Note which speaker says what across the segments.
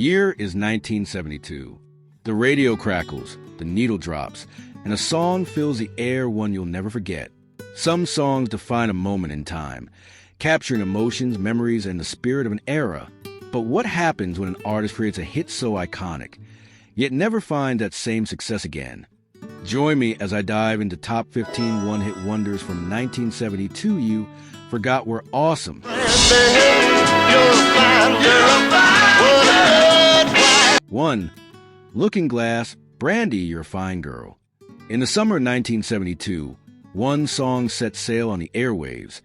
Speaker 1: year is 1972. The radio crackles, the needle drops, and a song fills the air one you'll never forget. Some songs define a moment in time, capturing emotions, memories, and the spirit of an era. But what happens when an artist creates a hit so iconic, yet never finds that same success again? Join me as I dive into top 15 one-hit wonders from 1972 you forgot were awesome. 1. Looking Glass Brandy, You're a Fine Girl. In the summer of 1972, one song set sail on the airwaves,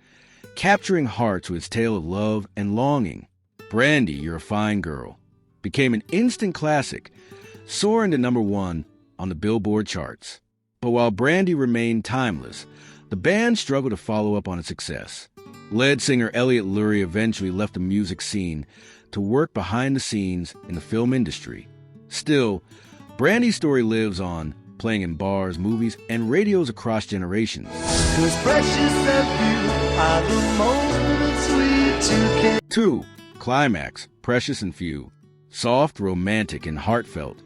Speaker 1: capturing hearts with its tale of love and longing. Brandy, You're a Fine Girl became an instant classic, soaring to number 1 on the Billboard charts. But while Brandy remained timeless, the band struggled to follow up on its success. Lead singer Elliot Lurie eventually left the music scene to work behind the scenes in the film industry. Still, Brandy's story lives on, playing in bars, movies, and radios across generations. 2. Climax, Precious and Few. Soft, romantic, and heartfelt.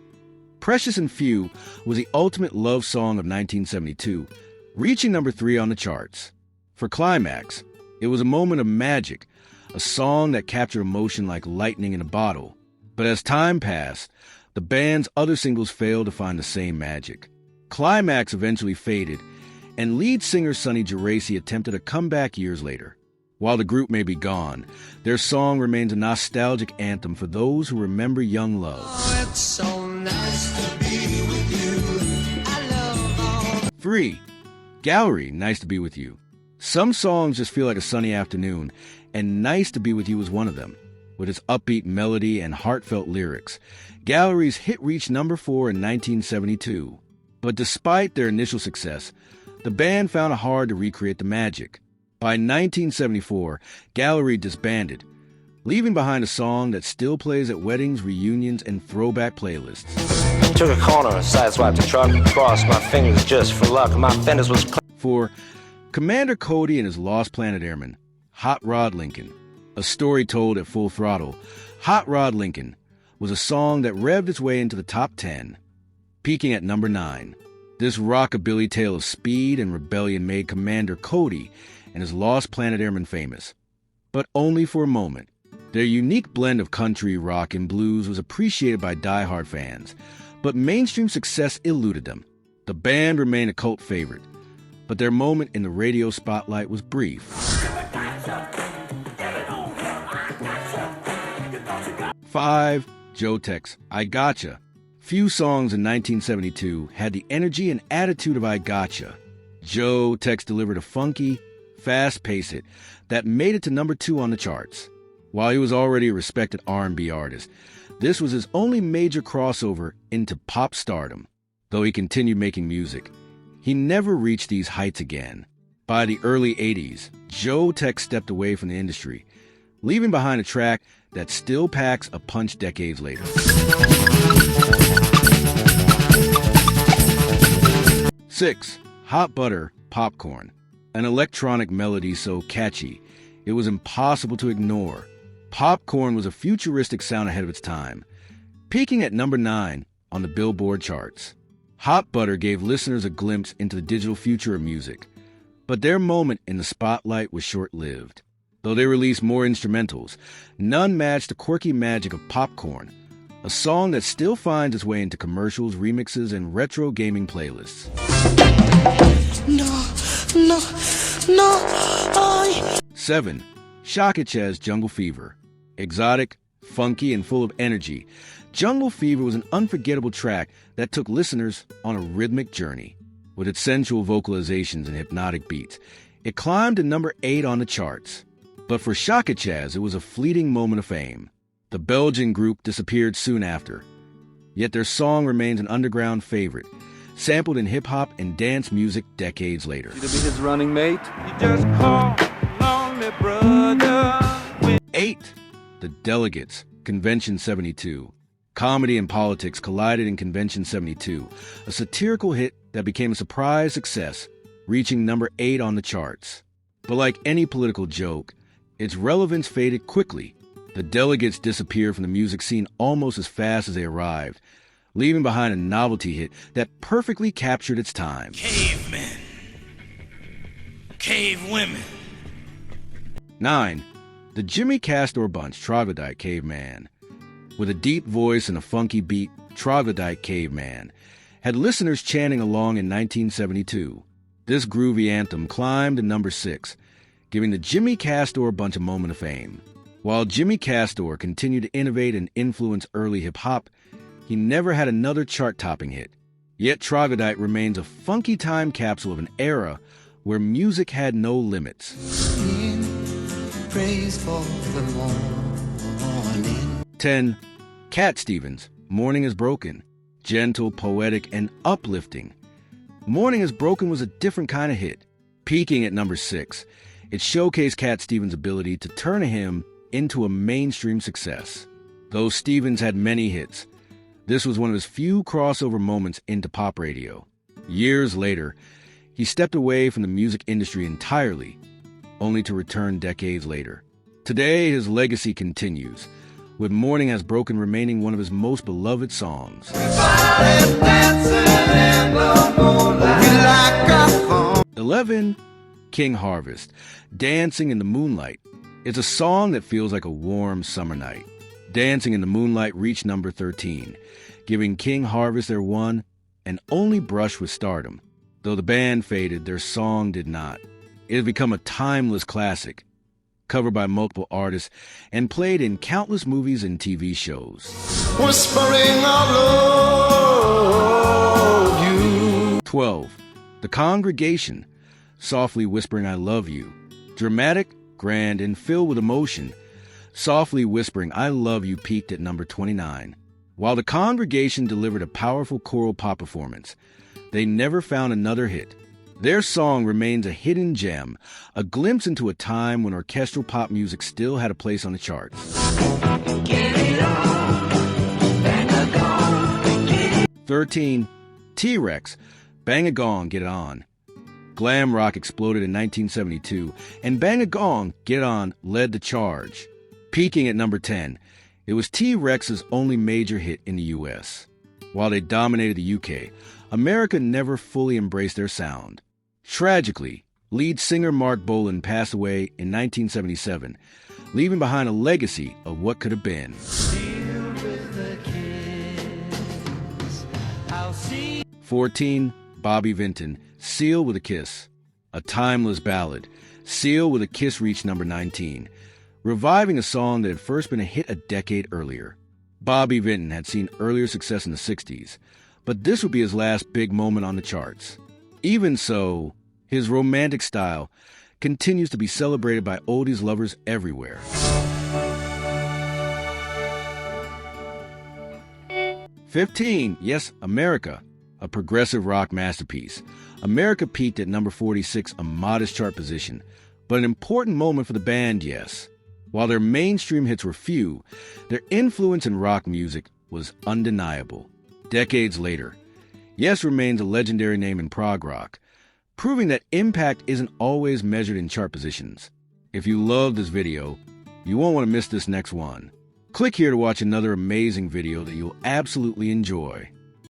Speaker 1: Precious and Few was the ultimate love song of 1972, reaching number 3 on the charts. For Climax, it was a moment of magic, a song that captured emotion like lightning in a bottle. But as time passed, the band's other singles failed to find the same magic. Climax eventually faded, and lead singer Sonny Geraci attempted a comeback years later. While the group may be gone, their song remains a nostalgic anthem for those who remember young love.
Speaker 2: Oh, it's so nice to be with you. I love all.
Speaker 1: 3. Gallery, Nice to Be With You. Some songs just feel like a sunny afternoon, and Nice to Be With You is one of them. With its upbeat melody and heartfelt lyrics, Gallery's hit reached number 4 in 1972. But despite their initial success, the band found it hard to recreate the magic. By 1974, Gallery disbanded, leaving behind a song that still plays at weddings, reunions, and throwback playlists.
Speaker 3: Took a corner, sideswiped the truck, crossed my fingers just for luck. My fenders was...
Speaker 1: 4. Commander Cody and his Lost Planet Airmen, Hot Rod Lincoln. A story told at full throttle, Hot Rod Lincoln was a song that revved its way into the top 10, peaking at number 9. This rockabilly tale of speed and rebellion made Commander Cody and his Lost Planet Airmen famous. But only for a moment. Their unique blend of country, rock, and blues was appreciated by die-hard fans, but mainstream success eluded them. The band remained a cult favorite, but their moment in the radio spotlight was brief. 5. Joe Tex, I Gotcha. Few songs in 1972 had the energy and attitude of I Gotcha. Joe Tex delivered a funky, fast-paced hit that made it to number 2 on the charts. While he was already a respected R&B artist, this was his only major crossover into pop stardom. Though he continued making music, he never reached these heights again. By the early 80s, Joe Tex stepped away from the industry, leaving behind a track that still packs a punch decades later. 6. Hot Butter, Popcorn. An electronic melody so catchy, it was impossible to ignore. Popcorn was a futuristic sound ahead of its time, peaking at number 9 on the Billboard charts. Hot Butter gave listeners a glimpse into the digital future of music, but their moment in the spotlight was short-lived. Though they released more instrumentals, none matched the quirky magic of Popcorn, a song that still finds its way into commercials, remixes, and retro gaming playlists.
Speaker 2: No.
Speaker 1: 7. Shaka Chaz, Jungle Fever. Exotic, funky, and full of energy, Jungle Fever was an unforgettable track that took listeners on a rhythmic journey. With its sensual vocalizations and hypnotic beats, it climbed to number 8 on the charts. But for Shaka Chaz, it was a fleeting moment of fame. The Belgian group disappeared soon after, yet their song remains an underground favorite, sampled in hip-hop and dance music decades later.
Speaker 4: To be his running mate? You just call on me, brother.
Speaker 1: 8. The Delegates, Convention 72. Comedy and politics collided in Convention 72, a satirical hit that became a surprise success, reaching number 8 on the charts. But like any political joke, its relevance faded quickly, The delegates disappeared from the music scene almost as fast as they arrived, leaving behind a novelty hit that perfectly captured its time.
Speaker 2: Cavemen. Cave women.
Speaker 1: 9. The Jimmy Castor Bunch, Troglodyte Caveman. With a deep voice and a funky beat, Troglodyte Caveman had listeners chanting along in 1972. This groovy anthem climbed to number 6, giving the Jimmy Castor Bunch a moment of fame. While Jimmy Castor continued to innovate and influence early hip-hop, he never had another chart-topping hit. Yet Troglodyte remains a funky time capsule of an era where music had no limits.
Speaker 2: Praise for the morning.
Speaker 1: 10. Cat Stevens, Morning is Broken. Gentle, poetic, and uplifting. Morning is Broken was a different kind of hit. Peaking at number 6, it showcased Cat Stevens' ability to turn a hymn into a mainstream success. Though Stevens had many hits, this was one of his few crossover moments into pop radio. Years later, he stepped away from the music industry entirely, only to return decades later. Today, his legacy continues, with Morning Has Broken remaining one of his most beloved songs. 11. King Harvest, Dancing in the Moonlight. It's a song that feels like a warm summer night. Dancing in the Moonlight reached number 13, giving King Harvest their one and only brush with stardom. Though the band faded, their song did not. It has become a timeless classic, covered by multiple artists and played in countless movies and TV shows.
Speaker 2: Whispering I love you.
Speaker 1: 12. The Congregation, Softly Whispering I Love You. Dramatic, grand, and filled with emotion, Softly Whispering I Love You peaked at number 29. While the Congregation delivered a powerful choral pop performance, they never found another hit. Their song remains a hidden gem, a glimpse into a time when orchestral pop music still had a place on the charts. 13. T-Rex, Bang a Gong, Get It On. Glam rock exploded in 1972, and Bang a Gong, Get It On led the charge. Peaking at number 10, it was T-Rex's only major hit in the U.S. While they dominated the UK, America never fully embraced their sound. Tragically, lead singer Mark Bolan passed away in 1977, leaving behind a legacy of what could have been. 14. Bobby Vinton, Seal with a Kiss. A timeless ballad, Seal with a Kiss reached number 19, reviving a song that had first been a hit a decade earlier. Bobby Vinton had seen earlier success in the 60s, but this would be his last big moment on the charts. Even so, his romantic style continues to be celebrated by oldies lovers everywhere. 15. Yes, America, a progressive rock masterpiece. America peaked at number 46, a modest chart position, but an important moment for the band, yes. While their mainstream hits were few, their influence in rock music was undeniable. Decades later, Yes remains a legendary name in prog rock, proving that impact isn't always measured in chart positions. If you love this video, you won't want to miss this next one. Click here to watch another amazing video that you'll absolutely enjoy.